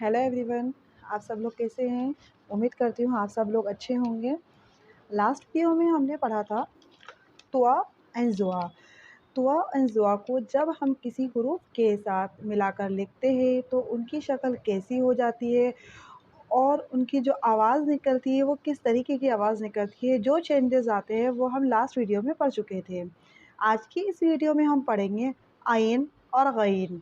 Hello everyone. आप सब लोग कैसे हैं? उम्मीद करती हूँ आप सब लोग अच्छे होंगे। लास्ट वीडियो में हमने पढ़ा था तुआ एंड ज़ुआ। तुआ एंड ज़ुआ को जब हम किसी हरूफ के साथ मिलाकर लिखते हैं तो उनकी शक्ल कैसी हो जाती है और उनकी जो आवाज़ निकलती है वो किस तरीके की आवाज़ निकलती है, जो चेंजेस आते हैं वो हम लास्ट वीडियो में पढ़ चुके थे। आज की इस वीडियो में हम पढ़ेंगे आइन और गईन।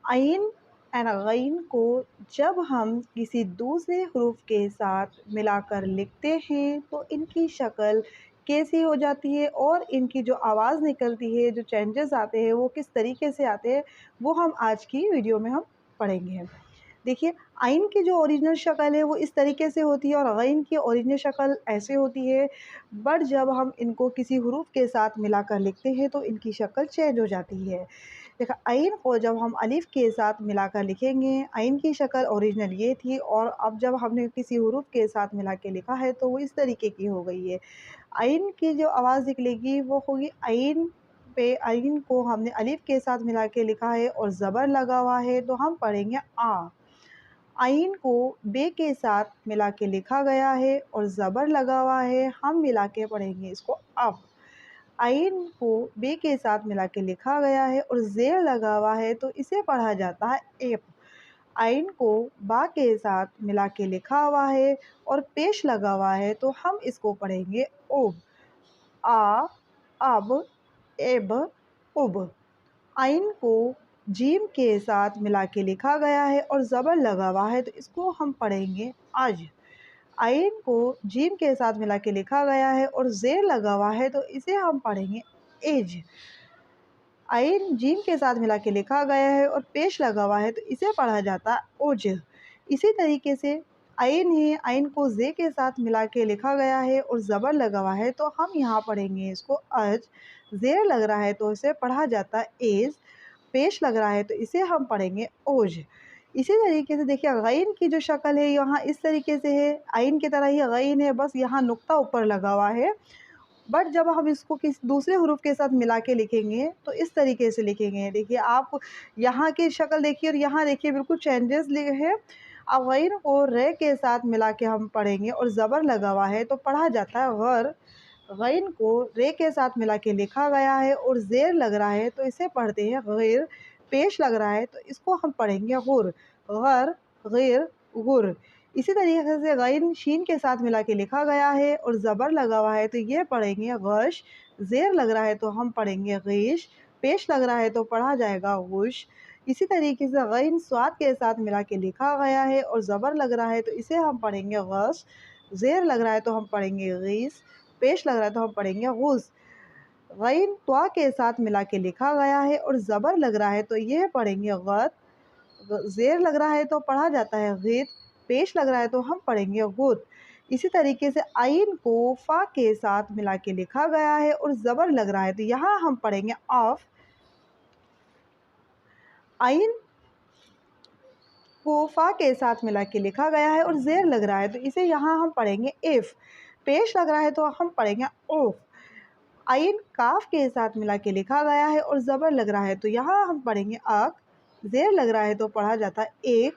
आइन एंड गईन को जब हम किसी दूसरे हरूफ के साथ मिलाकर लिखते हैं तो इनकी शक्ल कैसी हो जाती है और इनकी जो आवाज़ निकलती है, जो चेंजेस आते हैं वो किस तरीके से आते हैं, वो हम आज की वीडियो में हम पढ़ेंगे। देखिए, आइन की जो ओरिजिनल शक्ल है वो इस तरीके से होती है और गईन की ओरिजिनल शक्ल ऐसे होती है, बट जब हम इनको किसी हरूफ के साथ मिलाकर लिखते हैं तो इनकी शक्ल चेंज हो जाती है। देखा, आइन को जब हम अलिफ के साथ मिलाकर लिखेंगे, आइन की शक्ल ओरिजिनल ये थी और अब जब हमने किसी हरूफ के साथ मिला के लिखा है तो वो इस तरीके की हो गई है। आइन की जो आवाज़ निकलेगी वो होगी आइन पे। आइन को हमने अलिफ के साथ मिला के लिखा है और ज़बर लगा हुआ है तो हम पढ़ेंगे आ। आइन को बे के साथ मिला के लिखा गया है और ज़बर लगा हुआ है, हम मिला के पढ़ेंगे इसको अब। आइन को बे के साथ मिला के लिखा गया है और ज़ेर लगा हुआ है तो इसे पढ़ा जाता है एप। आइन को बा के साथ मिला के लिखा हुआ है और पेश लगा हुआ है तो हम इसको पढ़ेंगे ओब। आ, अब, एब, उब। आइन को जीम के साथ मिला के लिखा गया है और ज़बर लगा हुआ है तो इसको हम पढ़ेंगे आज। आइन को जीम के साथ मिला के लिखा गया है और ज़ेर लगा हुआ है तो इसे हम पढ़ेंगे एज। आइन जीम के साथ मिला के लिखा गया है और पेश लगा हुआ है तो इसे पढ़ा जाता है ओज। इसी तरीके से आइन है, आइन को जे के साथ मिला के लिखा गया है और ज़बर लगा हुआ है तो हम यहाँ पढ़ेंगे इसको अज। ज़ेर लग रहा है तो इसे पढ़ा जाता है एज। पेश लग रहा है तो इसे हम पढ़ेंगे ओज। इसी तरीके से देखिए, गईन की जो शक्ल है यहाँ इस तरीके से है, आइन की तरह ही गईन है, बस यहाँ नुक्ता ऊपर लगा हुआ है। बट जब हम इसको किसी दूसरे हरूफ के साथ मिला के लिखेंगे तो इस तरीके से लिखेंगे। देखिए, आप यहाँ की शक्ल देखिए और यहाँ देखिए, बिल्कुल चेंजेस है। अब गईन को रे के साथ मिला के हम पढ़ेंगे और ज़बर लगा हुआ है तो पढ़ा जाता है गर। गईन को रे के साथ मिला के लिखा गया है और ज़ेर लग रहा है तो इसे पढ़ते हैं गैर। पेश लग रहा है तो इसको हम पढ़ेंगे गुर। गर, गैर, गुर। इसी तरीके से गईन शीन के साथ मिला के लिखा गया है और ज़बर लगा हुआ है तो ये पढ़ेंगे गश। ज़ेर लग रहा है तो हम पढ़ेंगे गीश। पेश लग रहा है तो पढ़ा जाएगा गुश। इसी तरीके से गईन स्वाद के साथ मिला के लिखा गया है और ज़बर लग रहा है तो इसे हम पढ़ेंगे गश। ज़ेर लग रहा है तो हम पढ़ेंगे गीस। पेश लग रहा है तो हम पढ़ेंगे गुस। गईन त्वा के साथ मिला के लिखा गया है और ज़बर लग रहा है तो ये पढ़ेंगे गत। ज़ेर लग रहा है तो पढ़ा जाता है गित। पेश लग रहा है तो हम पढ़ेंगे गुत। इसी तरीके से आइन को फ़ा के साथ मिला के लिखा गया है और ज़बर लग रहा है तो यहाँ हम पढ़ेंगे ऑफ। आइन को फ़ा के साथ मिला के लिखा गया है और ज़ेर लग रहा है तो इसे यहाँ हम पढ़ेंगे इफ़। पेश लग रहा है तो हम पढ़ेंगे ओफ। आइन काफ के साथ मिला के लिखा गया है और ज़बर लग रहा है तो यहाँ हम पढ़ेंगे अक। ज़ेर लग रहा है तो पढ़ा जाता है एक।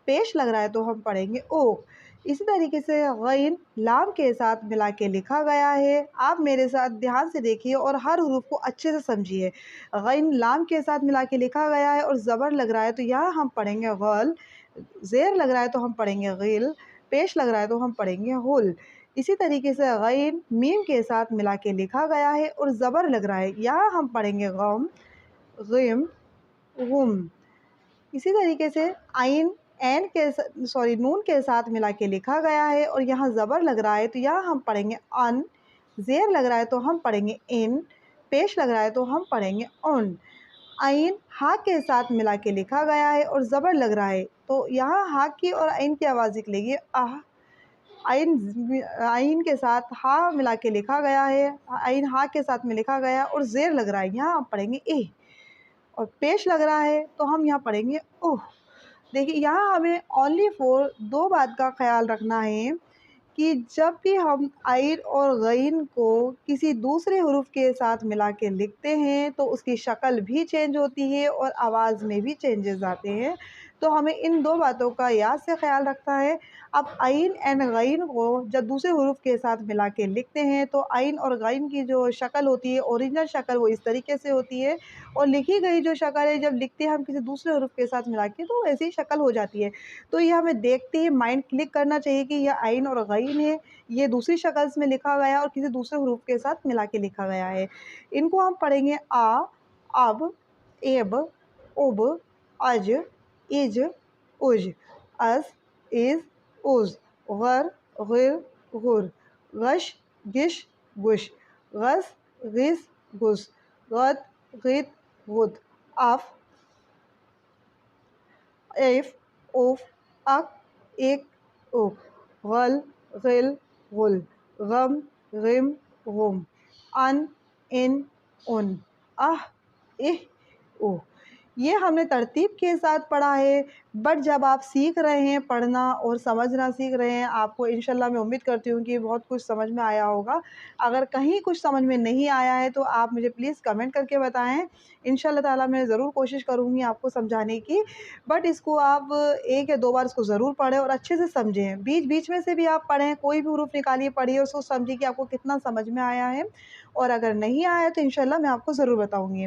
पेश लग रहा है तो हम पढ़ेंगे ओ। इसी तरीके से गईन लाम के साथ मिला के लिखा गया है। आप मेरे साथ ध्यान से देखिए और हर हरूफ को अच्छे से समझिए। गईन लाम के साथ मिला के लिखा गया है और ज़बर लग रहा है तो यहाँ हम पढ़ेंगे गल। ज़ेर लग रहा है तो हम पढ़ेंगे गिल। पेश लग रहा है तो हम पढ़ेंगे हुल। इसी तरीके से गईन मीम के साथ मिला के लिखा गया है और ज़बर लग रहा है, यहाँ हम पढ़ेंगे गम। गिम, गुम। इसी तरीके से आइन एन के नून के साथ मिला के लिखा गया है और यहाँ ज़बर लग रहा है तो यहाँ हम पढ़ेंगे अन। ज़ेर लग रहा है तो हम पढ़ेंगे इन। पेश लग रहा है तो हम पढ़ेंगे उन। आइन हा के साथ मिला के लिखा गया है और ज़बर लग रहा है तो यहाँ हा की और आइन की आवाज़ निकलेगी आह। आइन आइन के साथ हा मिला के लिखा गया है, आइन हा के साथ में लिखा गया और ज़ेर लग रहा है, यहाँ हम पढ़ेंगे ए। और पेश लग रहा है तो हम यहाँ पढ़ेंगे ओह। देखिए, यहाँ हमें ओनली फॉर दो बात का ख्याल रखना है कि जब भी हम आइन और गईन को किसी दूसरे हरूफ के साथ मिला के लिखते हैं तो उसकी शक्ल भी चेंज होती है और आवाज़ में भी चेंजेस आते हैं। तो हमें इन 2 बातों का याद से ख़्याल रखना है। अब आइन एंड गईन को जब दूसरे हरूफ के साथ मिला के लिखते हैं तो आइन और गईन की जो शक्ल होती है, ओरिजिनल शक्ल वो इस तरीके से होती है, और लिखी गई जो शक्ल है जब लिखते हैं हम किसी दूसरे हरूफ के साथ मिला के तो वैसी शक्ल हो जाती है। तो ये हमें देखते ही माइंड क्लिक करना चाहिए कि यह आइन और गईन है, ये दूसरी शक्ल में लिखा गया है और किसी दूसरे हरूफ के साथ मिला के लिखा गया है। इनको हम पढ़ेंगे अब, एब, उब, अज, इज, उज, अस, इज़, उज़, गर, गिर, गुर, गश, गिश, गुश, गस, गिस, गुस, गद, गिद, गुद, अफ, इफ, उफ, अक, इक, उक, गल, गिल, गुल, गम, गिम, गुम, अन, इन, उन, आह, इह, उह। ये हमने तरतीब के साथ पढ़ा है, बट जब आप सीख रहे हैं पढ़ना और समझना सीख रहे हैं, आपको इंशाल्लाह मैं उम्मीद करती हूँ कि बहुत कुछ समझ में आया होगा। अगर कहीं कुछ समझ में नहीं आया है तो आप मुझे प्लीज़ कमेंट करके बताएँ। इंशाल्लाह ताला मैं ज़रूर कोशिश करूँगी आपको समझाने की, बट इसको आप 1 या 2 बार इसको ज़रूर पढ़ें और अच्छे से समझें। बीच-बीच में से भी आप पढ़ें, कोई भी हरूफ निकालिए, पढ़िए, उसको समझिए कि आपको कितना समझ में आया है, और अगर नहीं आया है तो इंशाल्लाह मैं आपको ज़रूर बताऊँगी।